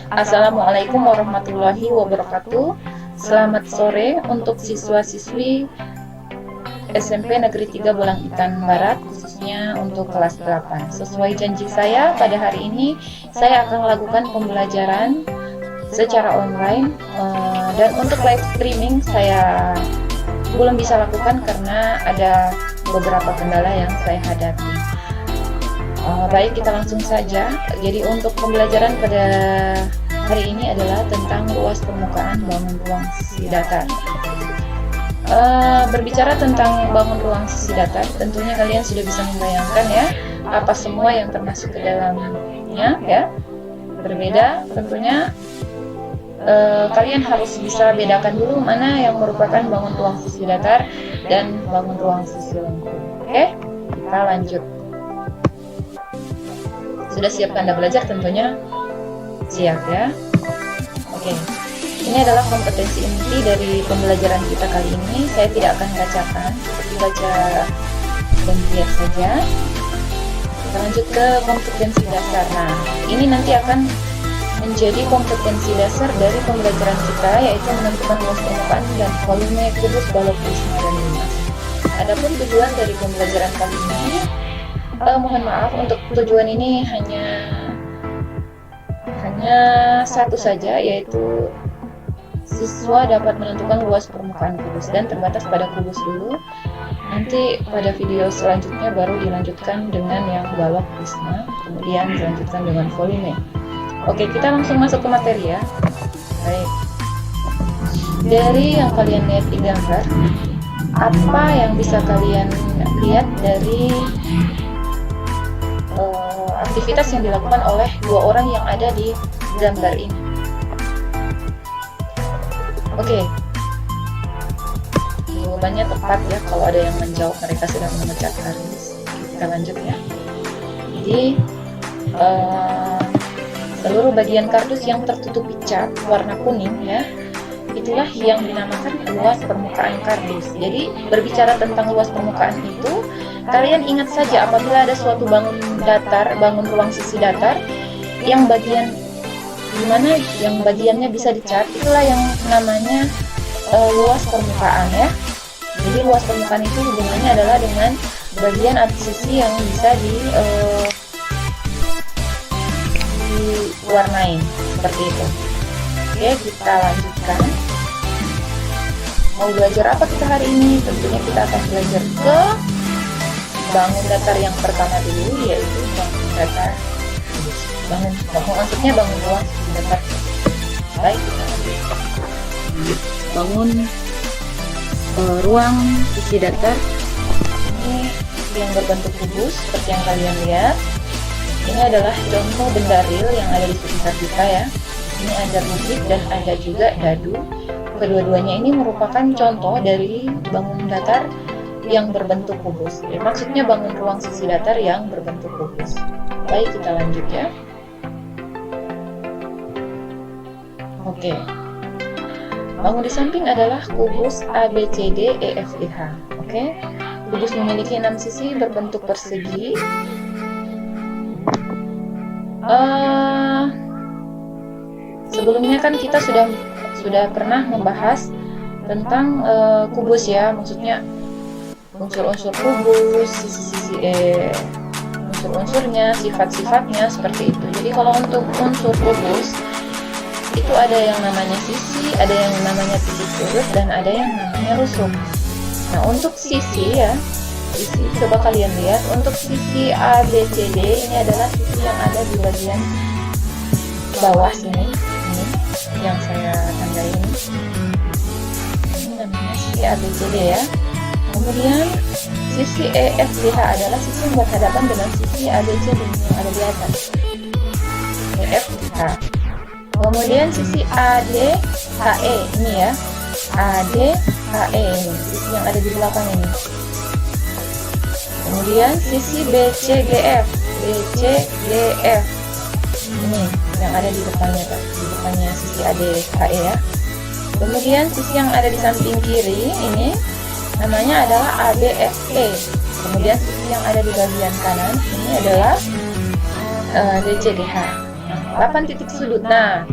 Assalamualaikum warahmatullahi wabarakatuh. Selamat sore untuk siswa-siswi SMP Negeri 3 Bolang Ikan Barat, khususnya untuk kelas 8. Sesuai janji saya, pada hari ini saya akan melakukan pembelajaran secara online, dan untuk live streaming saya belum bisa lakukan karena ada beberapa kendala yang saya hadapi. Baik, kita langsung saja. Jadi untuk pembelajaran pada hari ini adalah tentang luas permukaan bangun ruang sisi datar. Berbicara tentang bangun ruang sisi datar, tentunya kalian sudah bisa membayangkan ya apa semua yang termasuk ke dalamnya ya. Berbeda tentunya, kalian harus bisa bedakan dulu mana yang merupakan bangun ruang sisi datar dan bangun ruang sisi lengkung. Oke, kita lanjut. Sudah siap Anda belajar tentunya? Siap ya? Oke. Ini adalah kompetensi inti dari pembelajaran kita kali ini. Saya tidak akan bacakan, seperti baca dan lihat saja. Kita lanjut ke kompetensi dasar. Nah, ini nanti akan menjadi kompetensi dasar dari pembelajaran kita, yaitu menentukan luas permukaan dan volume kubus balok prisma dan lunas. Adapun tujuan dari pembelajaran kali ini, mohon maaf, untuk tujuan ini hanya satu saja, yaitu siswa dapat menentukan luas permukaan kubus dan terbatas pada kubus dulu. Nanti pada video selanjutnya baru dilanjutkan dengan yang balok prisma, kemudian dilanjutkan dengan volume. Oke, kita langsung masuk ke materi ya. Baik. Dari yang kalian lihat di gambar, apa yang bisa kalian lihat dari aktivitas yang dilakukan oleh dua orang yang ada di gambar ini? Oke, jawabannya tepat ya. Kalau ada yang menjawab mereka sedang mengecat kardus. Kita lanjut ya. Jadi seluruh bagian kardus yang tertutupi cat warna kuning ya, itulah yang dinamakan luas permukaan kardus. Jadi berbicara tentang luas permukaan itu, kalian ingat saja apabila ada suatu bangun datar, bangun ruang sisi datar yang bagian dimana yang bagiannya bisa dicat, itulah yang namanya luas permukaan ya. Jadi luas permukaan itu hubungannya adalah dengan bagian atau sisi yang bisa diwarnai seperti itu. Oke, kita lanjutkan. Mau belajar apa kita hari ini? Tentunya kita akan belajar ke bangun datar yang pertama dulu, yaitu bangun datar maksudnya bangun ruang sisi datar. Baik, kita lanjutkan. Bangun ruang sisi datar ini yang berbentuk kubus seperti yang kalian lihat. Ini adalah contoh benda real yang ada di sekitar kita ya. Ini ada rubik dan ada juga dadu. Kedua-duanya ini merupakan contoh dari bangun datar yang berbentuk kubus. Maksudnya bangun ruang sisi datar yang berbentuk kubus. Baik, kita lanjut ya. Oke. Bangun di samping adalah kubus ABCD EFGH. Oke. Kubus memiliki 6 sisi berbentuk persegi. Sebelumnya kan kita sudah pernah membahas tentang kubus ya, maksudnya unsur-unsur kubus, unsur-unsurnya, sifat-sifatnya seperti itu. Jadi kalau untuk unsur kubus itu ada yang namanya sisi, ada yang namanya titik urut, dan ada yang namanya rusuk. Nah, untuk sisi ya, sisi coba kalian lihat, untuk sisi ABCD ini adalah sisi yang ada di bagian bawah sini, ini yang saya tandai ini namanya sisi ABCD ya. Kemudian sisi EFGH adalah sisi yang berhadapan dengan sisi ABCD yang ada di atas, EFGH. Kemudian sisi ADHE ini ya, ADHE ini sisi yang ada di belakang ini. Kemudian sisi BCGF ini yang ada di depannya sisi ADHE ya. Kemudian sisi yang ada di samping kiri ini namanya adalah ABFE. Kemudian sisi yang ada di bagian kanan ini adalah DCGH. 8 titik sudut. Nah,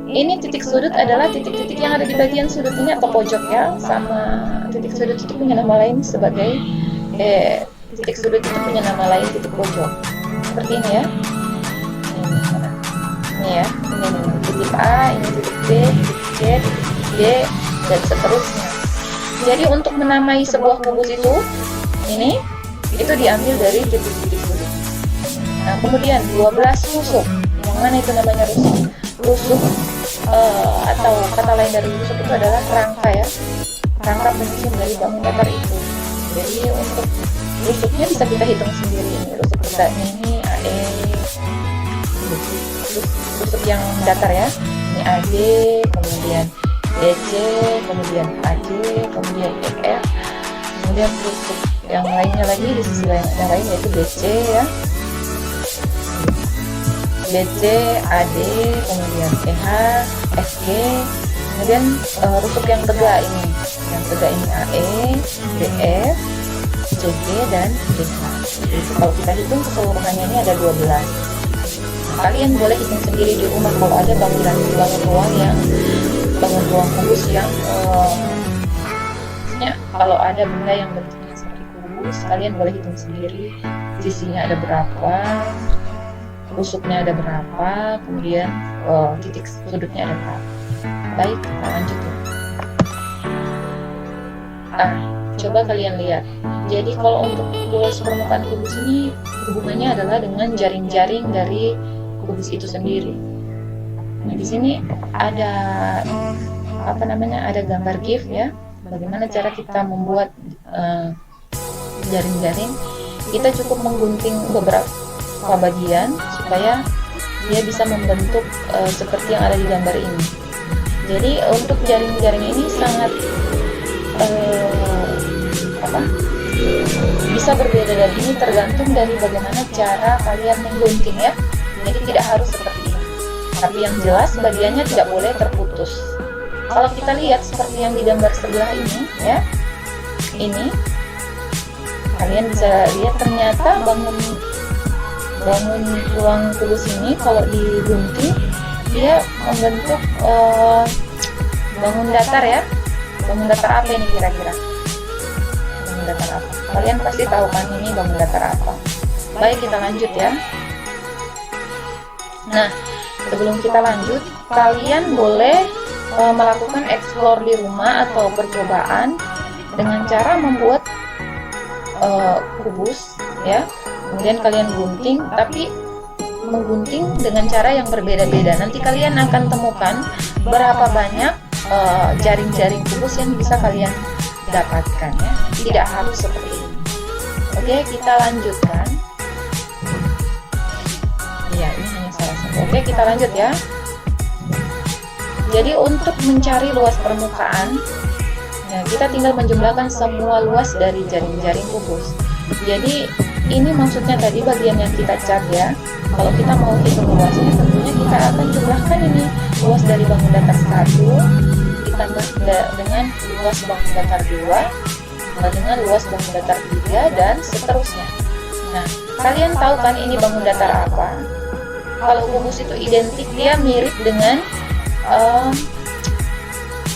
ini titik sudut adalah titik-titik yang ada di bagian sudut ini atau pojok ya, sama titik sudut itu punya nama lain sebagai titik sudut itu punya nama lain titik pojok. Seperti ini ya. Ini ya, ini titik A, ini titik B, titik C, titik D, dan seterusnya. Jadi untuk menamai sebuah kubus ini itu diambil dari titik-titik sudut. Nah, kemudian 12 rusuk. Yang mana itu namanya rusuk? Rusuk atau kata lain dari rusuk itu adalah rangka ya, rangka penyusun dari bangun datar itu. Jadi untuk rusuknya bisa kita hitung sendiri. Ini rusuk besarnya ini AE, rusuk yang datar ya, ini AD, kemudian DC, kemudian AD, kemudian EF, kemudian rusuk yang lainnya lagi di sisi lain yang lain yaitu BC ya, BC, AD, kemudian EH, SG, kemudian rusuk yang tegak ini, AE, BF, CG, dan DH. Jadi kalau kita hitung keseluruhannya ini ada 12. Nah, kalian boleh hitung sendiri di rumah kalau ada bangun ruang kubus yang kalau ada benda yang bentuknya seperti kubus, kalian boleh hitung sendiri sisinya ada berapa, rusuknya ada berapa, kemudian titik sudutnya ada berapa. Baik, kita lanjut ya. Coba kalian lihat. Jadi kalau untuk luas permukaan kubus ini hubungannya adalah dengan jaring-jaring dari kubus itu sendiri. Nah, di sini ada ada gambar GIF ya. Bagaimana cara kita membuat jaring-jaring? Kita cukup menggunting beberapa bagian supaya dia bisa membentuk seperti yang ada di gambar ini. Jadi untuk jaring-jaring ini sangat bisa berbeda, dan ini tergantung dari bagaimana cara kalian menggunting ya. Jadi tidak harus seperti ini, tapi yang jelas bagiannya tidak boleh terputus. Kalau kita lihat seperti yang di gambar sebelah ini ya, ini kalian bisa lihat ternyata bangun ruang kubus ini kalau digunting dia membentuk bangun datar ya. Bangun datar apa ini kira-kira? Bangun datar apa? Kalian pasti tahu kan ini bangun datar apa. Baik, kita lanjut ya. Nah, sebelum kita lanjut, kalian boleh melakukan explore di rumah atau percobaan dengan cara membuat kubus ya. Kemudian kalian gunting, tapi menggunting dengan cara yang berbeda-beda. Nanti kalian akan temukan berapa banyak jaring-jaring kubus yang bisa kalian dapatkan ya. Tidak harus seperti ini. Oke, kita lanjutkan. Ya, ini hanya salah satu. Oke, kita lanjut ya. Jadi untuk mencari luas permukaan, ya, kita tinggal menjumlahkan semua luas dari jaring-jaring kubus. Jadi ini maksudnya tadi bagian yang kita cat ya. Kalau kita mau hitung luasnya, tentunya kita akan jumlahkan ini luas dari bangun datar 1 ditambah dengan luas bangun datar 2 dengan luas bangun datar 3 dan seterusnya. Nah, kalian tahu kan ini bangun datar apa? Kalau kubus itu identik, dia mirip dengan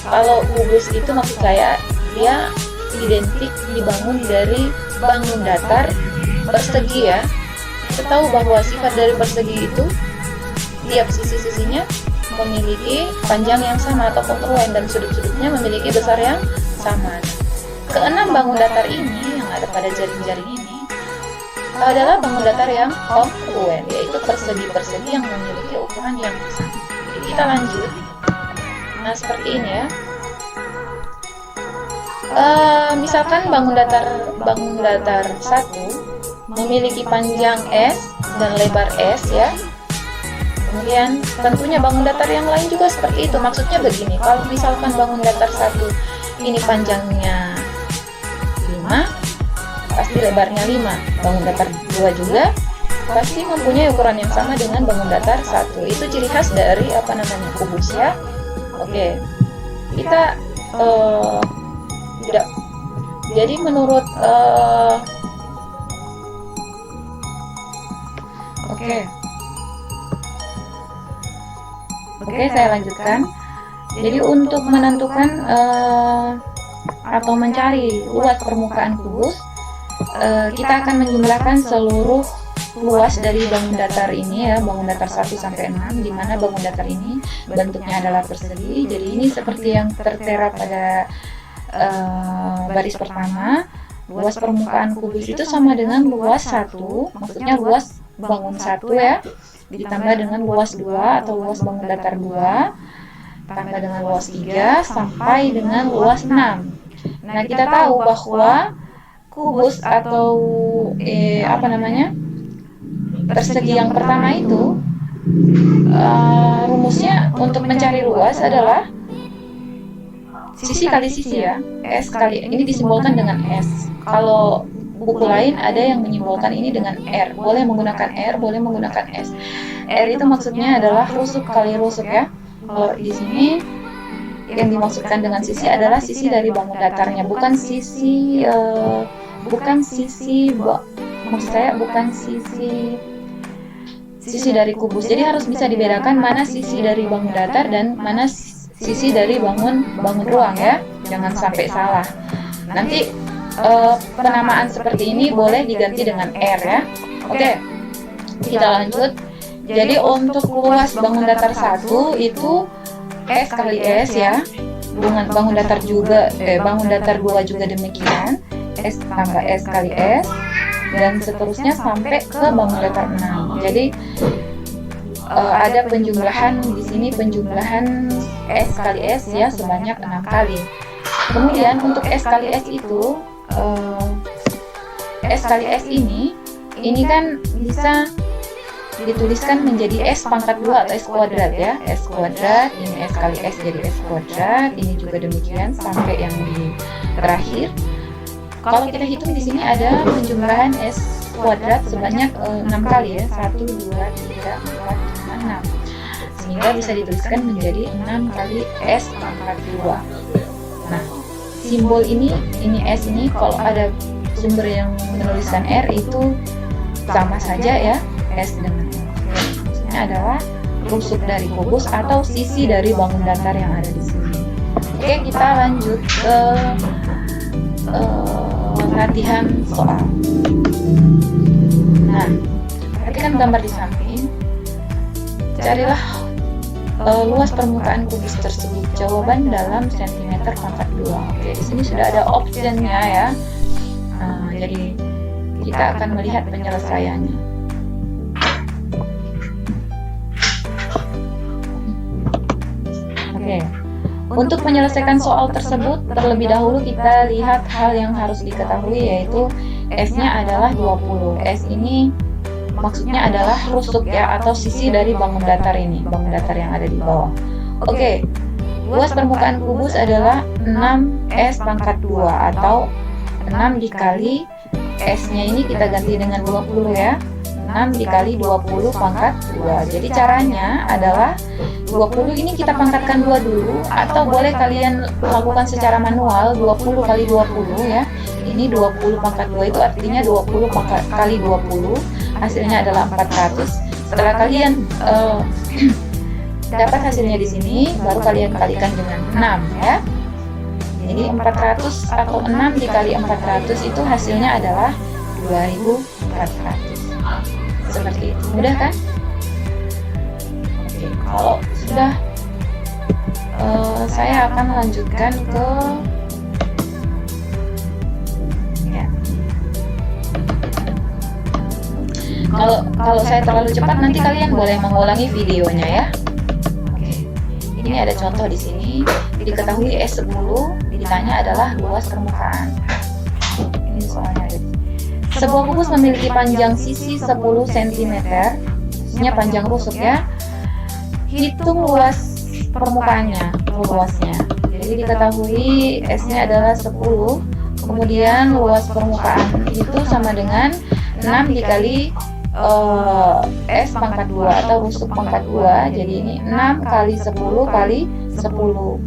kalau kubus itu maksud saya dia identik dibangun dari bangun datar persegi ya. Kita tahu bahwa sifat dari persegi itu tiap sisi-sisinya memiliki panjang yang sama atau kongruen dan sudut-sudutnya memiliki besar yang sama. Keenam bangun datar ini yang ada pada jaring-jaring ini adalah bangun datar yang kongruen, yaitu persegi-persegi yang memiliki ukuran yang sama. Jadi kita lanjut. Nah, seperti ini ya. Misalkan bangun datar 1 memiliki panjang S dan lebar S ya. Kemudian tentunya bangun datar yang lain juga seperti itu. Maksudnya begini, kalau misalkan bangun datar 1 ini panjangnya 5, pasti lebarnya 5. Bangun datar 2 juga pasti mempunyai ukuran yang sama dengan bangun datar 1. Itu ciri khas dari kubus ya. Oke. Kita tidak. Jadi menurut Oke, saya lanjutkan. Jadi untuk menentukan atau mencari luas permukaan kubus, kita akan menjumlahkan seluruh luas dari bangun datar ini ya, bangun datar 1 sampai 6, di mana bangun datar ini bentuknya adalah persegi. Jadi ini seperti yang tertera pada baris pertama. Luas permukaan kubus itu sama dengan luas 1, maksudnya luas bangun 1 ya, ditambah dengan luas 2 atau luas bangun datar 2, tambah dengan luas 3 sampai dengan luas 6. Nah, kita tahu bahwa kubus atau persegi yang pertama itu rumusnya untuk mencari luas adalah sisi kali sisi ya, S kali, ini disimbolkan dengan S. Kalau buku lain ada yang menyimbolkan ini dengan R, boleh menggunakan R, boleh menggunakan S. R itu maksudnya adalah rusuk kali rusuk ya. Kalau di sini yang dimaksudkan dengan sisi adalah sisi dari bangun datarnya, bukan sisi sisi dari kubus. Jadi harus bisa dibedakan mana sisi dari bangun datar dan mana sisi dari bangun ruang ya. Jangan sampai salah. Nanti penamaan seperti ini boleh diganti dengan R ya. Oke. Kita lanjut. Jadi untuk luas bangun datar 1 itu S kali S ya. Bangun datar 2 juga demikian. S tambah S kali S dan seterusnya sampai ke bangun datar 6. Jadi ada penjumlahan di sini, penjumlahan S kali S ya sebanyak 6 kali. Kemudian untuk S kali S itu S kali S ini kan bisa dituliskan menjadi S pangkat 2 atau S kuadrat ya. S kuadrat, ini S kali S jadi S kuadrat, ini juga demikian sampai yang di terakhir. Kalau kita hitung di sini ada penjumlahan S kuadrat sebanyak 6 kali ya. 1, 2, 3, 4, 5, 6. Sehingga bisa dituliskan menjadi 6 kali S pangkat 2. Nah, simbol ini S ini kalau ada sumber yang menuliskan R itu sama saja ya, S dengan R. Maksudnya adalah rusuk dari kubus atau sisi dari bangun datar yang ada di sini. Oke, kita lanjut ke latihan soal. Nah, perhatikan gambar di samping. Carilah luas permukaan kubus tersebut. Jawaban dalam sentimeter pangkat 2. Oke, di sini sudah ada optionnya ya. Jadi kita akan melihat penyelesaiannya. Oke. Untuk menyelesaikan soal tersebut, terlebih dahulu kita lihat hal yang harus diketahui, yaitu S-nya adalah 20. S ini maksudnya adalah rusuk ya, atau sisi dari bangun datar ini, bangun datar yang ada di bawah. Oke. Luas permukaan kubus adalah 6S pangkat 2 atau 6 dikali S-nya ini kita ganti dengan 20 ya. 6 dikali 20 pangkat 2. Jadi caranya adalah 20 ini kita pangkatkan 2 dulu, atau boleh kalian lakukan secara manual 20 kali 20 ya. Ini 20 pangkat 2 itu artinya 20 kali 20, hasilnya adalah 400. Setelah kalian dapat hasilnya di sini, baru kalian kalikan dengan 6 ya. Jadi 400 atau 6 dikali 400 itu hasilnya adalah 2400. Seperti itu, mudah kan? Oke, kalau sudah saya akan lanjutkan ke ya. Kalau saya terlalu cepat nanti kalian boleh mengulangi videonya ya. Oke. Ini ada contoh di sini. Diketahui S10 ditanya adalah luas permukaan. Ini soalnya ada. Sebuah kubus memiliki panjang sisi 10 cm, maksudnya panjang rusuk ya. Hitung luas permukaannya, luasnya. Jadi diketahui S-nya adalah 10, kemudian luas permukaan itu sama dengan 6 dikali S pangkat 2 atau rusuk pangkat 2. Jadi ini 6 kali 10 kali 10.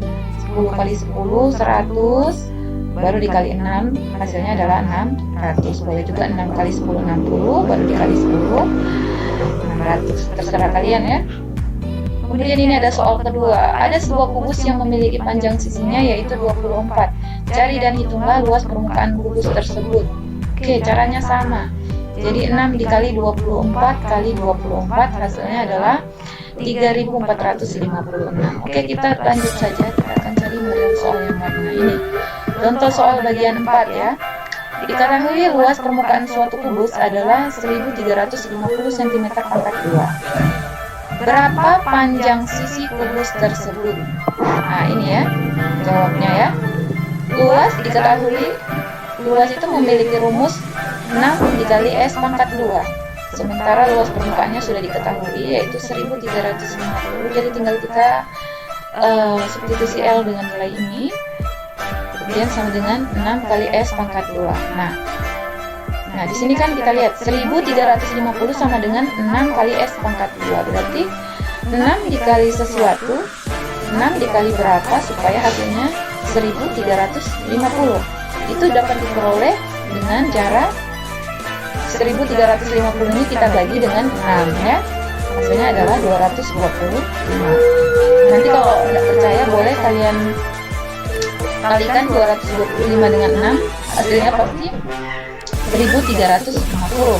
10 kali 10, 100, baru dikali 6, hasilnya adalah 600. Boleh juga 6 kali 10, 60, baru dikali 10, 600. Terserah kalian ya. Kemudian ini ada soal kedua. Ada sebuah kubus yang memiliki panjang sisinya yaitu 24. Cari dan hitunglah luas permukaan kubus tersebut. Oke, caranya sama. Jadi 6 dikali 24 kali 24 hasilnya adalah 3456. Oke, kita lanjut saja. Kita akan cari model soal yang mana. Ini contoh soal bagian 4 ya. Diketahui luas permukaan suatu kubus adalah 1350 cm pangkat 2. Berapa panjang sisi kubus tersebut? Nah, ini ya jawabnya ya. Luas diketahui, luas itu memiliki rumus 6 dikali S pangkat 2. Sementara luas permukaannya sudah diketahui yaitu 1350. Jadi tinggal kita substitusi L dengan nilai ini. Kemudian sama dengan 6 kali S pangkat 2. Nah, di sini kan kita lihat 1350 sama dengan 6 kali S pangkat 2. Berarti 6 dikali sesuatu, 6 dikali berapa supaya hasilnya 1350. Itu dapat diperoleh dengan cara 1350 ini kita bagi dengan 6 ya. Hasilnya adalah 225. Nanti kalau tidak percaya boleh kalian kalikan 225 dengan 6, hasilnya pasti 1350.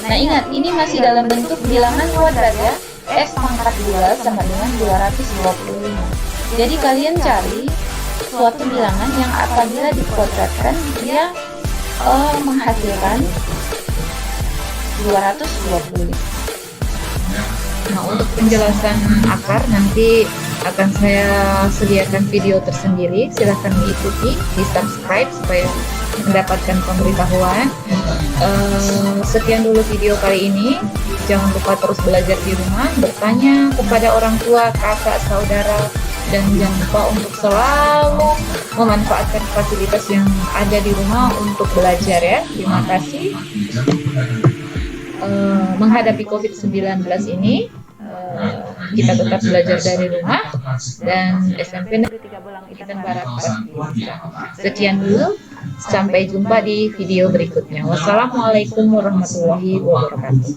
Nah, ingat ini masih dalam bentuk bilangan kuadrat ya. S pangkat 2 sama dengan 225. Jadi kalian cari suatu bilangan yang apabila dikuadratkan dia menghasilkan 225. Nah, untuk penjelasan akar nanti akan saya sediakan video tersendiri. Silahkan diikuti, di subscribe supaya mendapatkan pemberitahuan. Sekian dulu video kali ini. Jangan lupa terus belajar di rumah, bertanya kepada orang tua, kakak, saudara, dan jangan lupa untuk selalu memanfaatkan fasilitas yang ada di rumah untuk belajar ya. Terima kasih. Menghadapi COVID-19 ini kita tetap belajar dari rumah dan SMP Negeri 3 Bolang Itan Barat pasti. Sekian dulu, sampai jumpa di video berikutnya. Wassalamualaikum warahmatullahi wabarakatuh.